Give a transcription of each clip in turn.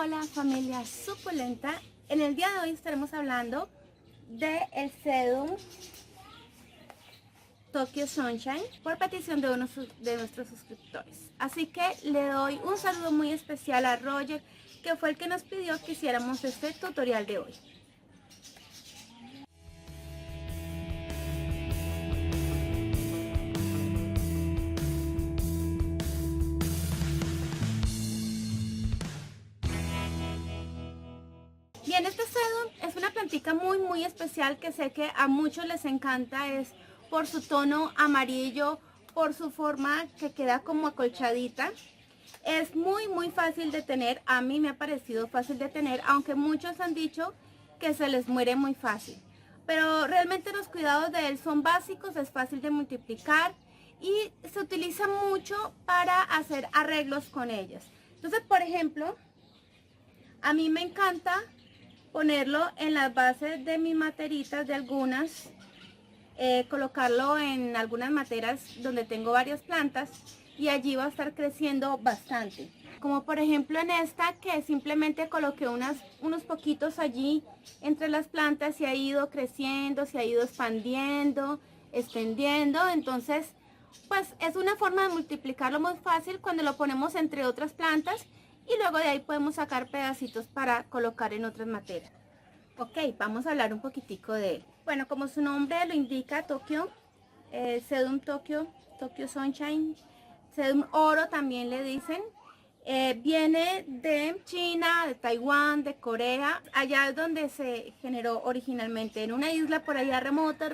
Hola familia suculenta, en el día de hoy estaremos hablando de el sedum Tokyo Sunshine por petición de uno de nuestros suscriptores. Así que le doy un saludo muy especial a Roger, que fue el que nos pidió que hiciéramos este tutorial de hoy. Bien, este sedum es una plantica muy especial que sé que a muchos les encanta, es por su tono amarillo, por su forma que queda como acolchadita. Es muy fácil de tener, a mí me ha parecido fácil de tener, aunque muchos han dicho que se les muere muy fácil. Pero realmente los cuidados de él son básicos, es fácil de multiplicar y se utiliza mucho para hacer arreglos con ellas. Entonces, por ejemplo, a mí me encanta ponerlo en las bases de mis materitas, de algunas, colocarlo en algunas materas donde tengo varias plantas y allí va a estar creciendo bastante. Como por ejemplo en esta, que simplemente coloqué unos poquitos allí entre las plantas y ha ido creciendo, se ha ido expandiendo, extendiendo. Entonces pues es una forma de multiplicarlo muy fácil cuando lo ponemos entre otras plantas y luego de ahí podemos sacar pedacitos para colocar en otras materias. Ok, vamos a hablar un poquitico de él. Bueno, como su nombre lo indica, Tokyo, sedum Tokyo, Tokyo Sunshine, sedum oro también le dicen. Viene de China, de Taiwán, de Corea. Allá es donde se generó originalmente, en una isla por allá remota.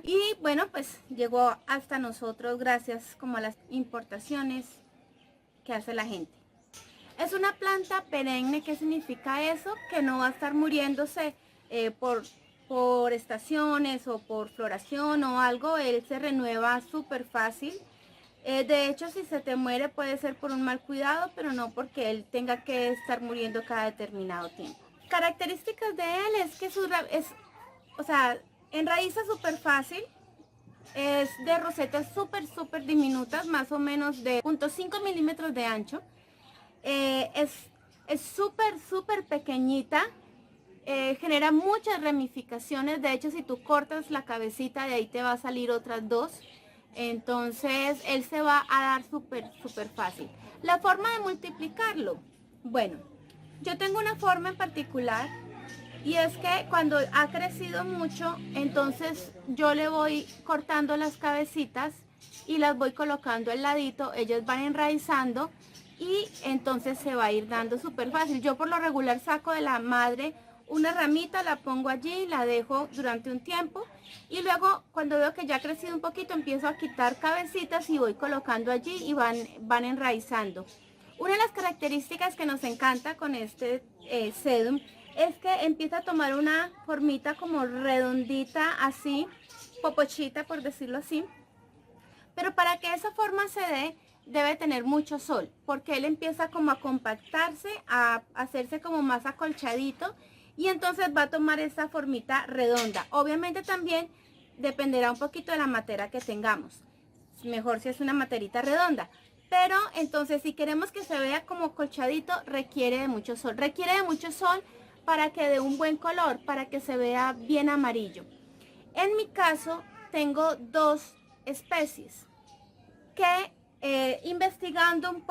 Y bueno, pues llegó hasta nosotros gracias como a las importaciones que hace la gente. Es una planta perenne. ¿Qué significa eso? Que no va a estar muriéndose por estaciones o por floración o algo. Él se renueva súper fácil. De hecho, si se te muere puede ser por un mal cuidado, pero no porque él tenga que estar muriendo cada determinado tiempo. Características de él es que enraiza súper fácil. Es de rosetas súper diminutas, más o menos de 0.5 milímetros de ancho. Es súper pequeñita, genera muchas ramificaciones. De hecho, si tú cortas la cabecita, de ahí te va a salir otras dos. Entonces él se va a dar súper fácil. La forma de multiplicarlo, bueno, yo tengo una forma en particular, y es que cuando ha crecido mucho, entonces yo le voy cortando las cabecitas y las voy colocando al ladito. Ellas van enraizando y entonces se va a ir dando súper fácil. Yo por lo regular saco de la madre una ramita, la pongo allí, la dejo durante un tiempo y luego cuando veo que ya ha crecido un poquito empiezo a quitar cabecitas y voy colocando allí y van enraizando. Una de las características que nos encanta con este sedum es que empieza a tomar una formita como redondita, así, popochita por decirlo así. Pero para que esa forma se dé, debe tener mucho sol, porque él empieza como a compactarse, a hacerse como más acolchadito, y entonces va a tomar esa formita redonda. Obviamente también dependerá un poquito de la matera que tengamos. Mejor si es una materita redonda. Pero entonces si queremos que se vea como acolchadito, requiere de mucho sol. Requiere de mucho sol para que dé un buen color, para que se vea bien amarillo. En mi caso tengo dos especies que investigando,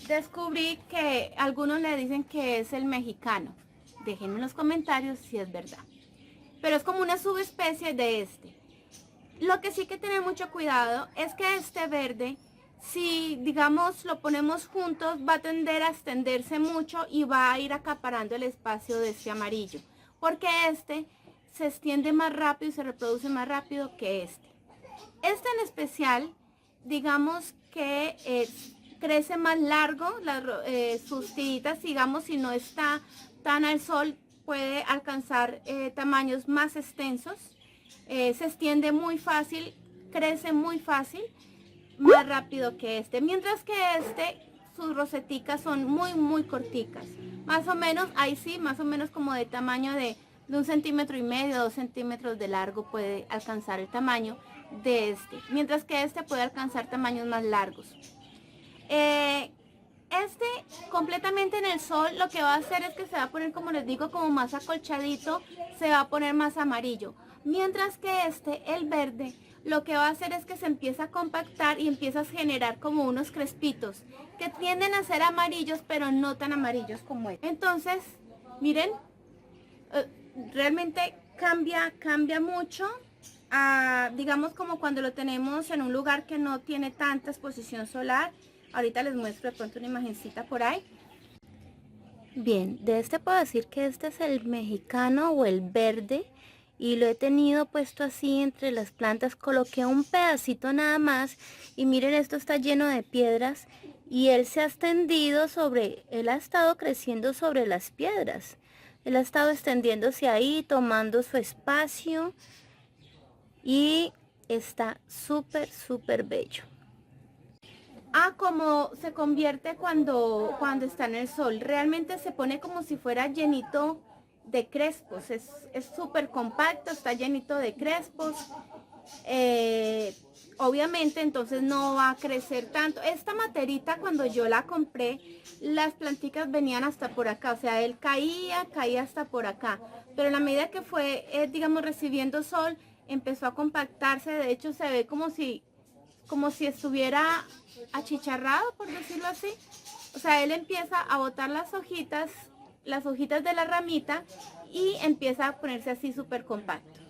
descubrí que algunos le dicen que es el mexicano. Déjenme en los comentarios si es verdad. Pero es como una subespecie de este. Lo que sí hay que tener mucho cuidado es que este verde, si digamos lo ponemos juntos, va a tender a extenderse mucho y va a ir acaparando el espacio de este amarillo. Porque este se extiende más rápido y se reproduce más rápido que este. Este en especial, digamos que crece más largo, sus tiritas, digamos, si no está tan al sol, puede alcanzar tamaños más extensos. Se extiende muy fácil, crece muy fácil, más rápido que este. Mientras que este, sus roseticas son muy corticas. Más o menos, ahí sí, más o menos como de tamaño de 1,5 centímetros, 2 centímetros de largo puede alcanzar el tamaño de este. Mientras que este puede alcanzar tamaños más largos. Este completamente en el sol lo que va a hacer es que se va a poner, como les digo, como más acolchadito, se va a poner más amarillo. Mientras que el verde, lo que va a hacer es que se empieza a compactar y empieza a generar como unos crespitos que tienden a ser amarillos, pero no tan amarillos como este. Entonces, miren, realmente cambia mucho. Digamos como cuando lo tenemos en un lugar que no tiene tanta exposición solar. Ahorita les muestro de pronto una imagencita por ahí. Bien, de este puedo decir que este es el mexicano o el verde, y lo he tenido puesto así entre las plantas. Coloqué un pedacito nada más y miren, esto está lleno de piedras y él se ha extendido él ha estado creciendo sobre las piedras. Él ha estado extendiéndose ahí, tomando su espacio y está súper bello. Como se convierte cuando está en el sol, realmente se pone como si fuera llenito de crespos, es súper compacto, está llenito de crespos. Obviamente entonces no va a crecer tanto. Esta materita, cuando yo la compré, las plantitas venían hasta por acá, o sea, él caía hasta por acá, pero a la medida que fue, digamos, recibiendo sol, empezó a compactarse. De hecho se ve como si estuviera achicharrado, por decirlo así. O sea, él empieza a botar las hojitas de la ramita y empieza a ponerse así súper compacto.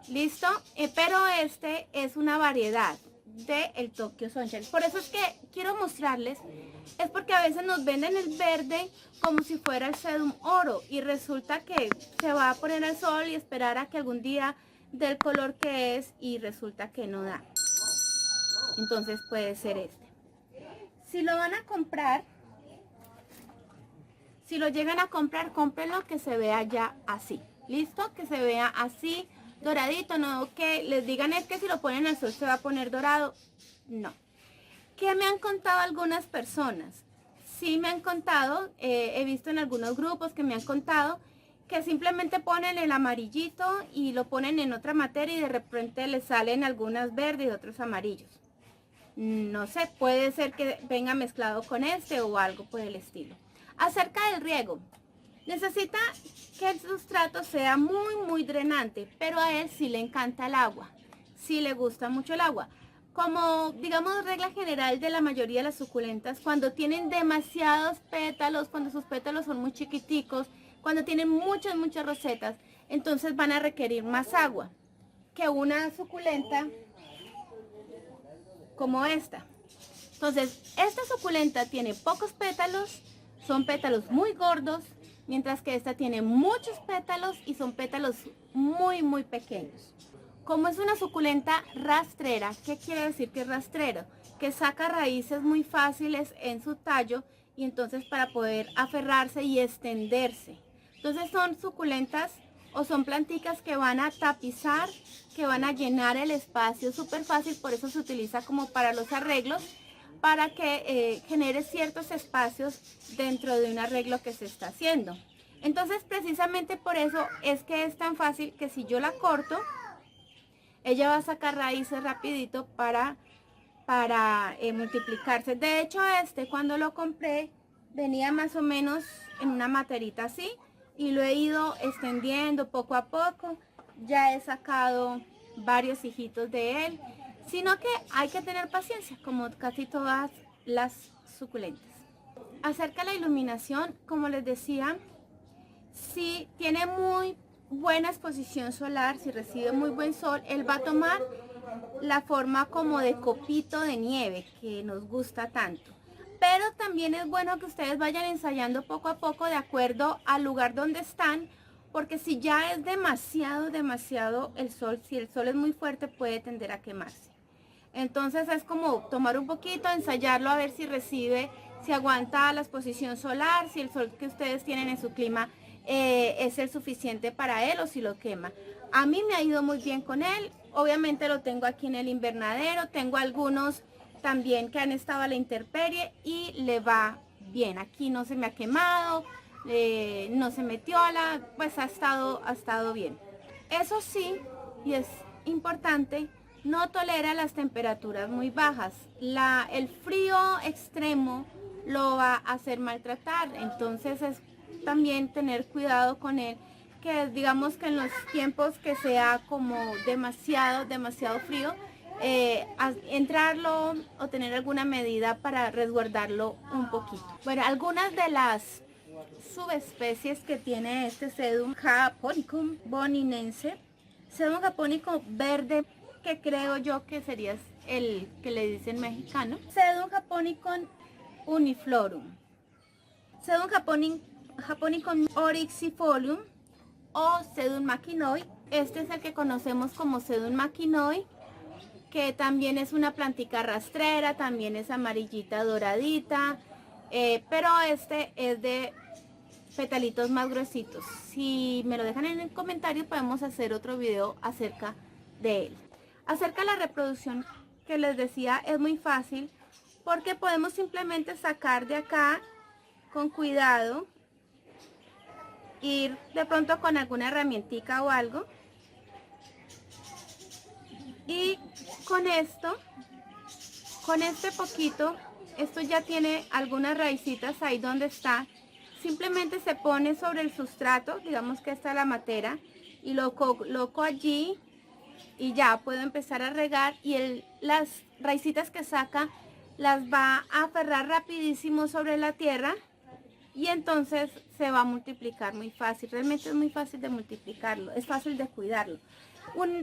¿Listo? Pero este es una variedad del Tokyo Sunshine. Por eso es que quiero mostrarles, es porque a veces nos venden el verde como si fuera el Sedum Oro y resulta que se va a poner al sol y esperar a que algún día dé el color que es y resulta que no da. Entonces puede ser este. Si lo van a comprar, si lo llegan a comprar, cómprenlo que se vea ya así. ¿Listo? Que se vea así, doradito, no que les digan es que si lo ponen al sol se va a poner dorado. No. ¿Qué me han contado algunas personas? Sí me han contado, he visto en algunos grupos que me han contado que simplemente ponen el amarillito y lo ponen en otra materia y de repente les salen algunas verdes y otros amarillos. No sé, puede ser que venga mezclado con este o algo por el estilo. Acerca del riego, necesita que el sustrato sea muy drenante, pero a él sí le encanta el agua, sí le gusta mucho el agua. Como digamos regla general de la mayoría de las suculentas, cuando tienen demasiados pétalos, cuando sus pétalos son muy chiquiticos, cuando tienen muchas rosetas, entonces van a requerir más agua que una suculenta como esta. Entonces, esta suculenta tiene pocos pétalos, son pétalos muy gordos, mientras que esta tiene muchos pétalos y son pétalos muy pequeños. Como es una suculenta rastrera, ¿qué quiere decir que es rastrero? Que saca raíces muy fáciles en su tallo y entonces para poder aferrarse y extenderse. Entonces son suculentas o son planticas que van a tapizar, que van a llenar el espacio súper fácil, por eso se utiliza como para los arreglos, para que genere ciertos espacios dentro de un arreglo que se está haciendo. Entonces precisamente por eso es que es tan fácil que si yo la corto, ella va a sacar raíces rapidito para multiplicarse. De hecho cuando lo compré venía más o menos en una materita así y lo he ido extendiendo poco a poco. Ya he sacado varios hijitos de él, sino que hay que tener paciencia como casi todas las suculentas. Acerca de la iluminación, como les decía, si tiene muy buena exposición solar, si recibe muy buen sol, él va a tomar la forma como de copito de nieve que nos gusta tanto. Pero también es bueno que ustedes vayan ensayando poco a poco de acuerdo al lugar donde están, porque si ya es demasiado el sol, si el sol es muy fuerte puede tender a quemarse. Entonces es como tomar un poquito, ensayarlo a ver si recibe, si aguanta la exposición solar, si el sol que ustedes tienen en su clima es el suficiente para él o si lo quema. A mí me ha ido muy bien con él, obviamente lo tengo aquí en el invernadero, tengo algunos también que han estado a la intemperie y le va bien. Aquí no se me ha quemado, no se metió pues ha estado bien. Eso sí, y es importante, no tolera las temperaturas muy bajas. El frío extremo lo va a hacer maltratar, entonces es también tener cuidado con él, que digamos que en los tiempos que sea como demasiado frío, entrarlo o tener alguna medida para resguardarlo un poquito. Bueno, algunas de las subespecies que tiene este Sedum japonicum boninense, Sedum japónico verde, que creo yo que sería el que le dicen mexicano, Sedum japonicum uniflorum, Sedum japonicum oryxifolium o Sedum maquinoi. Este es el que conocemos como Sedum maquinoi, que también es una plantica rastrera, también es amarillita doradita, pero este es de petalitos más gruesitos. Si me lo dejan en el comentario, podemos hacer otro video acerca de él. Acerca de la reproducción que les decía, es muy fácil porque podemos simplemente sacar de acá con cuidado, ir de pronto con alguna herramientica o algo, y con esto, con este poquito, esto ya tiene algunas raicitas ahí donde está. Simplemente se pone sobre el sustrato, digamos que esta es la matera, y lo coloco allí y ya puedo empezar a regar, y las raicitas que saca las va a aferrar rapidísimo sobre la tierra y entonces se va a multiplicar muy fácil. Realmente es muy fácil de multiplicarlo, es fácil de cuidarlo.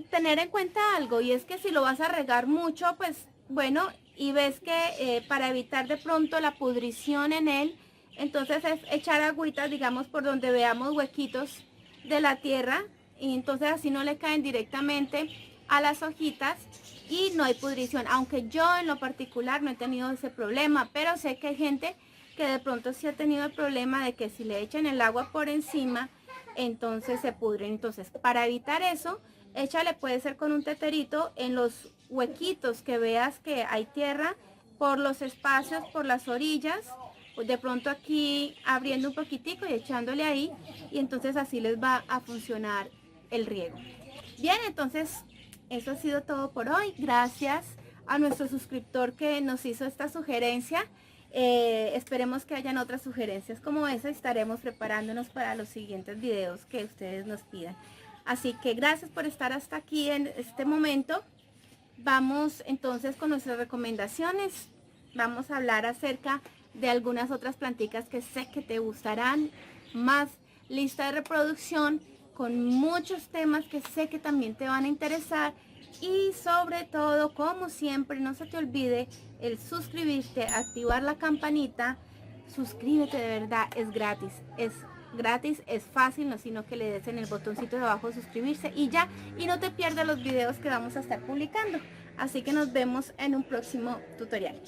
Tener en cuenta algo, y es que si lo vas a regar mucho, pues bueno, y ves que para evitar de pronto la pudrición en él, entonces es echar agüitas, digamos, por donde veamos huequitos de la tierra, y entonces así no le caen directamente a las hojitas y no hay pudrición. Aunque yo en lo particular no he tenido ese problema, pero sé que hay gente que de pronto sí ha tenido el problema de que si le echan el agua por encima, entonces se pudren. Entonces, para evitar eso, échale, puede ser con un teterito, en los huequitos que veas que hay tierra, por los espacios, por las orillas, de pronto aquí abriendo un poquitico y echándole ahí, y entonces así les va a funcionar el riego. Bien, entonces eso ha sido todo por hoy. Gracias a nuestro suscriptor que nos hizo esta sugerencia. Esperemos que hayan otras sugerencias como esa, y estaremos preparándonos para los siguientes videos que ustedes nos pidan. Así que gracias por estar hasta aquí en este momento. Vamos entonces con nuestras recomendaciones. Vamos a hablar acerca de algunas otras plantitas que sé que te gustarán, más lista de reproducción con muchos temas que sé que también te van a interesar, y sobre todo, como siempre, no se te olvide el suscribirte, activar la campanita. Suscríbete, de verdad, es gratis, es fácil, no sino que le des en el botoncito de abajo suscribirse y ya, y no te pierdas los videos que vamos a estar publicando. Así que nos vemos en un próximo tutorial.